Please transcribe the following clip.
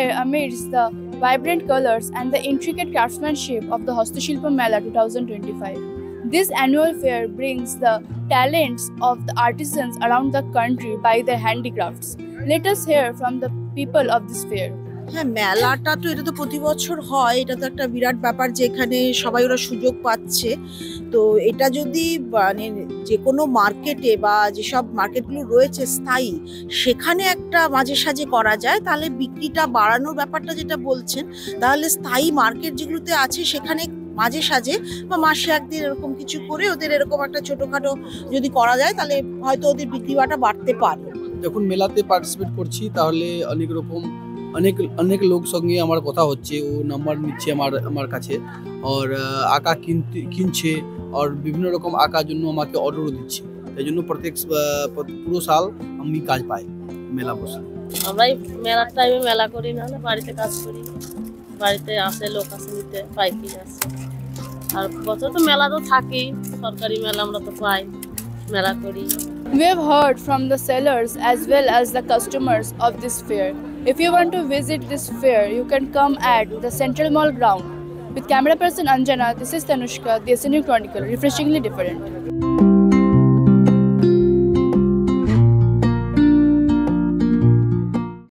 here amidst the vibrant colors and the intricate craftsmanship of the Hastashilpa Mela 2025. This annual fair brings the talents of the artisans around the country by their handicrafts. Let us hear from the people of this fair. হ্যাঁ, মেলাটা তো এটা তো প্রতি বছর হয়, এটা তো একটা বিরাট ব্যাপার যেখানে সবাই ওরা সুযোগ পাচ্ছে। তো এটা যদি মানে যে কোনো মার্কেটে বা যেসব মার্কেটগুলো রয়েছে স্থায়ী, সেখানে একটা মাঝে সাঝে করা যায় তাহলে বিক্রিটা বাড়ানোর ব্যাপারটা যেটা বলছেন, তাহলে স্থায়ী মার্কেট যেগুলোতে আছে সেখানে মাঝে সাঝে বা মাসে একদিন এরকম কিছু করে ওদের এরকম একটা ছোটখাটো যদি করা যায় তাহলে হয়তো ওদের বিক্রি বাটা বাড়তে পারে। যখন মেলাতে পার্টিসিপেট করছি তাহলে অনেক লোক সঙ্গে আমার কথা হচ্ছে, ও নাম্বার নিচ্ছে আমার কাছে, আর আঁকা কিনছে, আর বিভিন্ন রকম আঁকার জন্য আমাকে অর্ডারও দিচ্ছে। এই জন্য পুরো সাল আমি কাজ পাই মেলা বসে। আমরা মেলার টাইমে মেলা করি না, বাড়িতে কাজ করি, বাড়িতে আসে লোক আসে নিতে, পাইকারি আসে। আর বছর তো মেলা তো থাকেই, সরকারি মেলা আমরা তো পাই, মেলা করি। We have heard from the sellers as well as the customers of this fair. If you want to visit this fair, you can come at the Central Mall ground. With camera person Anjana, this is Tanushka, the SNU Chronicle, refreshingly different.